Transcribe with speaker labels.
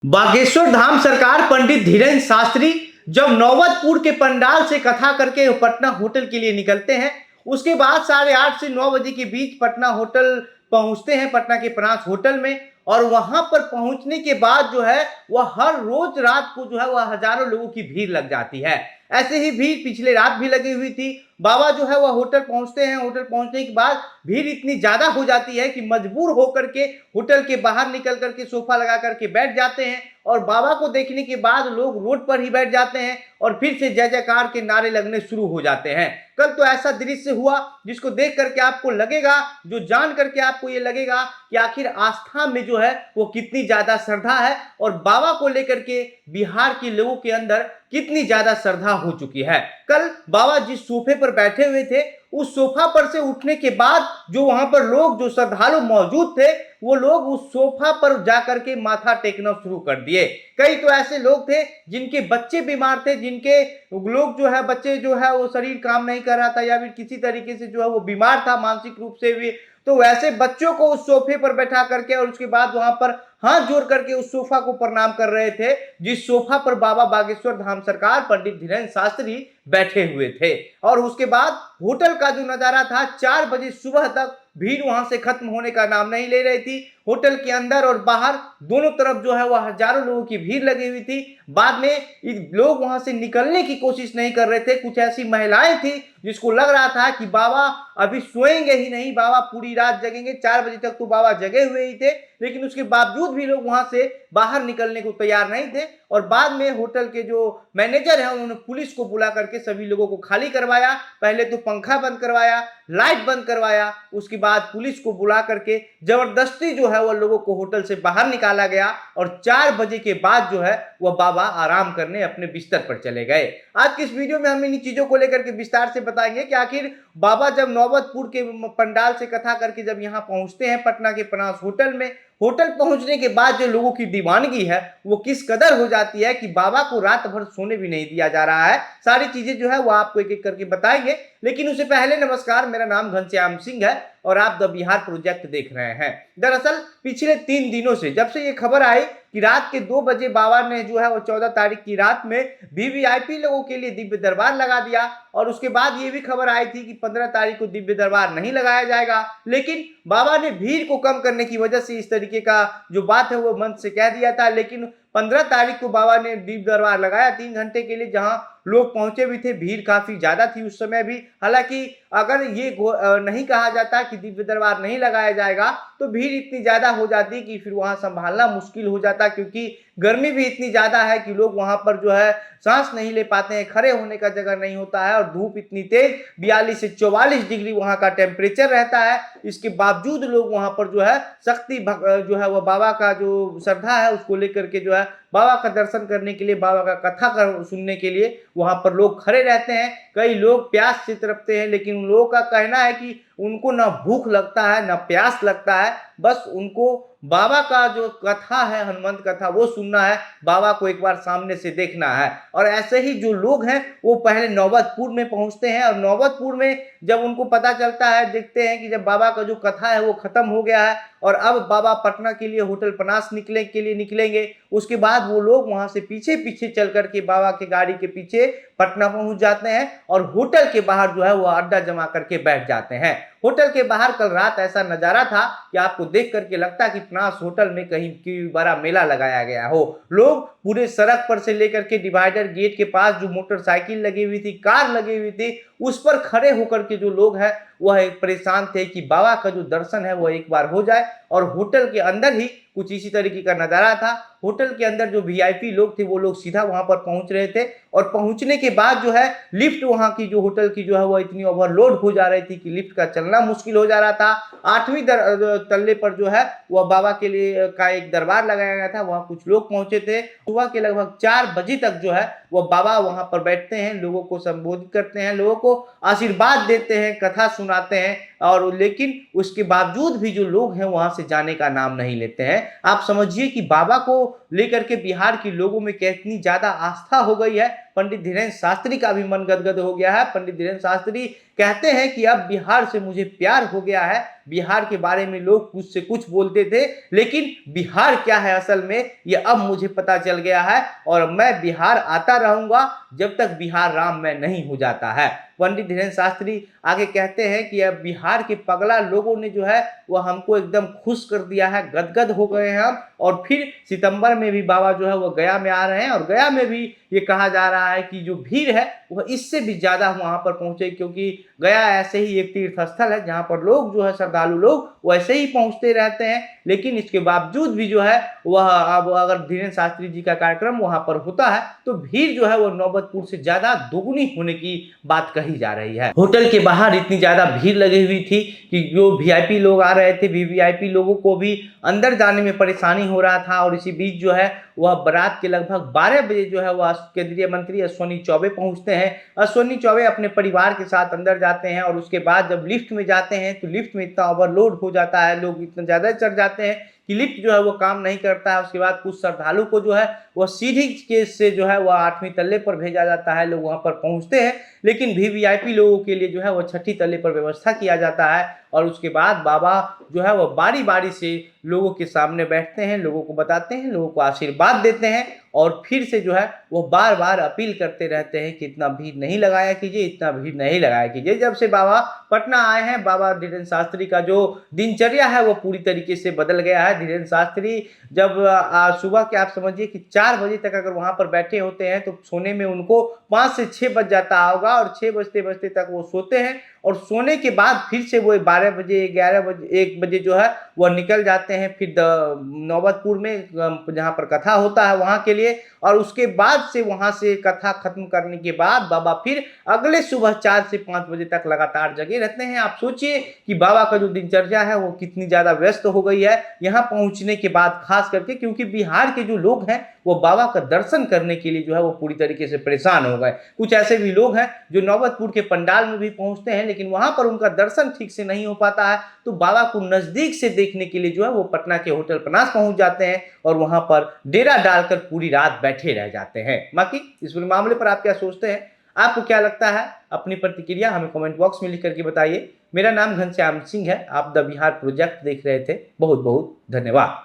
Speaker 1: बागेश्वर धाम सरकार पंडित धीरेन्द्र शास्त्री जब नौबतपुर के पंडाल से कथा करके पटना होटल के लिए निकलते हैं, उसके बाद 8:30 से 9 बजे के बीच पटना होटल पहुंचते हैं, पटना के पनास होटल में। और वहां पर पहुंचने के बाद जो है वह हर रोज रात को जो है वह हजारों लोगों की भीड़ लग जाती है। ऐसे ही भीड़ पिछले रात भी लगी हुई थी। बाबा जो है वह होटल पहुंचते हैं, होटल पहुंचने के बाद भीड़ इतनी ज्यादा हो जाती है कि मजबूर होकर के होटल के बाहर निकल करके सोफा लगा करके बैठ जाते हैं। और बाबा को देखने के बाद लोग रोड पर ही बैठ जाते हैं और फिर से जय जयकार के नारे लगने शुरू हो जाते हैं। कल तो ऐसा दृश्य हुआ जिसको देख करके आपको लगेगा, जो जान करके आपको ये लगेगा कि आखिर आस्था में जो है वो कितनी ज्यादा श्रद्धा है और बाबा को लेकर के बिहार के लोगों के अंदर कितनी ज्यादा श्रद्धा हो चुकी है। कल बाबा जिस सोफे पर बैठे हुए थे, उस सोफा पर से उठने के बाद जो वहां पर लोग, जो श्रद्धालु मौजूद थे, वो लोग उस सोफा पर जाकर के माथा टेकना शुरू कर दिए। कई तो ऐसे लोग थे जिनके बच्चे बीमार थे, जिनके लोग जो है बच्चे जो है वो शरीर काम नहीं कर रहा था या फिर किसी तरीके से जो है वो बीमार था मानसिक रूप से भी, तो वैसे बच्चों को उस सोफे पर बैठा करके और उसके बाद वहां पर हाथ जोड़ करके उस सोफा को प्रणाम कर रहे थे जिस सोफा पर बाबा बागेश्वर धाम सरकार पंडित धीरेन्द्र शास्त्री बैठे हुए थे। और उसके बाद होटल का जो नजारा था, 4 बजे सुबह तक भीड़ वहां से खत्म होने का नाम नहीं ले रही थी। होटल के अंदर और बाहर दोनों तरफ जो है वह हजारों लोगों की भीड़ लगी हुई थी। बाद में लोग वहां से निकलने की कोशिश नहीं कर रहे थे। कुछ ऐसी महिलाएं थी जिसको लग रहा था कि बाबा अभी सोएंगे ही नहीं, बाबा पूरी रात जगेंगे। 4 बजे तक तो बाबा जगे हुए ही थे, लेकिन उसके बावजूद भी लोग वहां से बाहर निकलने को तैयार नहीं थे। और बाद में होटल के जो मैनेजर है उन्होंने पुलिस को बुला करके सभी लोगों को खाली करवाया। पहले तो पंखा बंद करवाया, लाइट बंद करवाया, उसके बाद पुलिस को बुला करके जबरदस्ती जो है वह लोगों को होटल से बाहर निकाला गया। और 4 बजे के बाद जो है वह बाबा आराम करने अपने बिस्तर पर चले गए। आज की इस वीडियो में हम इन चीजों को लेकर के विस्तार से बताएंगे कि आखिर बाबा जब नौबतपुर के पंडाल से कथा करके जब यहाँ पहुंचते हैं पटना के पनास होटल में, होटल पहुंचने के बाद जो लोगों की दीवानगी है वो किस कदर हो जाती है कि बाबा को रात भर सोने भी नहीं दिया जा रहा है। सारी चीजें जो है वो आपको एक एक करके बताएंगे, लेकिन उससे पहले नमस्कार, मेरा नाम घनश्याम सिंह है और आप द बिहार प्रोजेक्ट देख रहे हैं। दरअसल पिछले 3 दिनों से जब से ये खबर आई कि रात के 2 बजे बाबा ने जो है वो 14 तारीख की रात में वीवीआईपी लोगों के लिए दिव्य दरबार लगा दिया। और उसके बाद ये भी खबर आई थी कि 15 तारीख को दिव्य दरबार नहीं लगाया जाएगा, लेकिन बाबा ने भीड़ को कम करने की वजह से इस तरीके का जो बात है वो मन से कह दिया था। लेकिन 15 तारीख को बाबा ने दिव्य दरबार लगाया 3 घंटे के लिए, जहां लोग पहुंचे भी थे, भीड़ काफी ज्यादा थी उस समय भी। हालांकि अगर ये नहीं कहा जाता कि दिव्य दरबार नहीं लगाया जाएगा तो भीड़ इतनी ज्यादा हो जाती कि फिर वहां संभालना मुश्किल हो जाता, क्योंकि गर्मी भी इतनी ज्यादा है कि लोग वहां पर जो है सांस नहीं ले पाते हैं, खड़े होने का जगह नहीं होता है। और धूप इतनी तेज 42 से 44 डिग्री वहां का टेम्परेचर रहता है। इसके बावजूद लोग वहां पर जो है शक्ति जो है वह बाबा का जो श्रद्धा है उसको लेकर के जो है बाबा का दर्शन करने के लिए, बाबा का कथा सुनने के लिए वहां पर लोग खड़े रहते हैं। कई लोग प्यास से तड़पते हैं, लेकिन उन लोगों का कहना है कि उनको ना भूख लगता है ना प्यास लगता है, बस उनको बाबा का जो कथा है, हनुमंत कथा, वो सुनना है, बाबा को एक बार सामने से देखना है। और ऐसे ही जो लोग हैं वो पहले नौबतपुर में पहुंचते हैं और नौबतपुर में जब उनको पता चलता है, देखते हैं कि जब बाबा का जो कथा है वो खत्म हो गया है और अब बाबा पटना के लिए होटल पनास निकलेंगे, उसके बाद वो लोग वहां से पीछे पीछे चल करके बाबा के गाड़ी के पीछे पटना पहुंच जाते हैं और होटल के बाहर जो है वो अड्डा जमा करके बैठ जाते हैं। होटल के बाहर कल रात ऐसा नजारा था कि आपको देख करके लगता कि पनास होटल में कहीं की बड़ा मेला लगाया गया हो। लोग पूरे सड़क पर से लेकर के डिवाइडर गेट के पास जो मोटरसाइकिल लगी हुई थी, कार लगी हुई थी, उस पर खड़े होकर के जो लोग हैं वह एक परेशान थे कि बाबा का जो दर्शन है वह एक बार हो जाए। और होटल के अंदर ही कुछ इसी तरीके का नजारा था। होटल के अंदर जो वीआईपी लोग थे वो लोग सीधा वहां पर पहुंच रहे थे और पहुंचने के बाद जो है लिफ्ट वहां की जो होटल की जो है वो इतनी ओवरलोड हो जा रही थी कि लिफ्ट का चलना मुश्किल हो जा रहा था। 8वीं तल्ले पर जो है वह बाबा के लिए का एक दरबार लगाया गया था, वहां कुछ लोग पहुंचे थे। सुबह के लगभग 4 बजे तक जो है वह बाबा वहां पर बैठते हैं, लोगों को संबोधित करते हैं, लोगों को आशीर्वाद देते हैं, कथा सुनाते हैं। और लेकिन उसके बावजूद भी जो लोग हैं वहां से जाने का नाम नहीं लेते हैं। आप समझिए कि बाबा को लेकर के बिहार के लोगों में कितनी ज्यादा आस्था हो गई है। पंडित धीरेन्द्र शास्त्री का भी मन गदगद हो गया है। पंडित धीरेन्द्र शास्त्री कहते हैं कि अब बिहार से मुझे प्यार हो गया है, बिहार के बारे में लोग कुछ से कुछ बोलते थे, लेकिन बिहार क्या है असल में ये अब मुझे पता चल गया है और मैं बिहार आता रहूंगा जब तक बिहार राम में नहीं हो जाता है। पंडित धीरेन्द्र शास्त्री आगे कहते हैं कि अब बिहार के पगला लोगों ने जो है वह हमको एकदम खुश कर दिया है, गदगद हो गए हैं हम। और फिर सितंबर में भी बाबा जो है वो गया में आ रहे हैं और गया में भी ये कहा जा रहा है कि जो भीड़ है वह इससे भी ज़्यादा वहाँ पर पहुँचे, क्योंकि गया ऐसे ही एक तीर्थ स्थल है जहाँ पर लोग जो है श्रद्धालु लोग वैसे ही पहुँचते रहते हैं। लेकिन इसके बावजूद भी जो है वह अब अगर धीरेन्द्र शास्त्री जी का कार्यक्रम वहाँ पर होता है तो भीड़ जो है वो नौबतपुर से ज़्यादा दोगुनी होने की बात कही जा रही है। होटल के बाहर इतनी ज़्यादा भीड़ लगी हुई थी कि जो वीआईपी लोग आ रहे थे वीवीआईपी लोगों को भी अंदर जाने में परेशानी हो रहा था। और इसी बीच जो है वह बारात के लगभग 12 बजे जो है वह केंद्रीय मंत्री अश्विनी चौबे पहुंचते हैं। अश्विनी चौबे अपने परिवार के साथ अंदर जाते हैं और उसके बाद जब लिफ्ट में जाते हैं तो लिफ्ट में इतना ओवरलोड हो जाता है, लोग इतना ज़्यादा चढ़ जाते हैं कि लिफ्ट जो है वो काम नहीं करता है। उसके बाद कुछ श्रद्धालु को जो है वह सीढ़ी के से जो है वह 8वीं तल्ले पर भेजा जाता है, लोग वहाँ पर पहुँचते हैं। लेकिन वीवीआईपी लोगों के लिए जो है वो 6ठी तल्ले पर व्यवस्था किया जाता है और उसके बाद बाबा जो है वह बारी बारी से लोगों के सामने बैठते हैं, लोगों को बताते हैं, लोगों को आशीर्वाद देते हैं और फिर से जो है वो बार बार अपील करते रहते हैं कि इतना भीड़ नहीं लगाया कीजिए, इतना भीड़ नहीं लगाया कीजिए। जब से बाबा पटना आए हैं बाबा धीरेन्द्र शास्त्री का जो दिनचर्या है वो पूरी तरीके से बदल गया है। धीरेन्द्र शास्त्री जब सुबह के आप समझिए कि 4 बजे तक अगर वहाँ पर बैठे होते हैं तो सोने में उनको 5 से 6 बज जाता होगा और 6 बजते बजते तक वो सोते हैं और सोने के बाद फिर से वो 12 बजे 11 बजे 1 बजे जो है वह निकल जाते हैं फिर नौबतपुर में जहाँ पर कथा होता है वहाँ के लिए। और उसके बाद से वहाँ से कथा खत्म करने के बाद बाबा फिर अगले सुबह 4 से 5 बजे तक लगातार जगे रहते हैं। आप सोचिए कि बाबा का जो दिनचर्या है वो कितनी ज़्यादा व्यस्त हो गई है यहाँ पहुँचने के बाद, खास करके क्योंकि बिहार के जो लोग हैं वो बाबा का दर्शन करने के लिए जो है वो पूरी तरीके से परेशान हो गए। कुछ ऐसे भी लोग हैं जो नौबतपुर के पंडाल में भी पहुंचते हैं लेकिन वहां पर उनका दर्शन ठीक से नहीं हो पाता है, तो बाबा को नजदीक से देखने के लिए जो है वो पटना के होटल पनास पहुंच जाते हैं और वहां पर डेरा डालकर पूरी रात बैठे रह जाते हैं। बाकी इस पूरे मामले पर आप क्या सोचते हैं, आपको क्या लगता है? अपनी प्रतिक्रिया हमें कमेंट बॉक्स में लिख करके बताइए। मेरा नाम घनश्याम सिंह है, आप द बिहार प्रोजेक्ट देख रहे थे। बहुत बहुत धन्यवाद।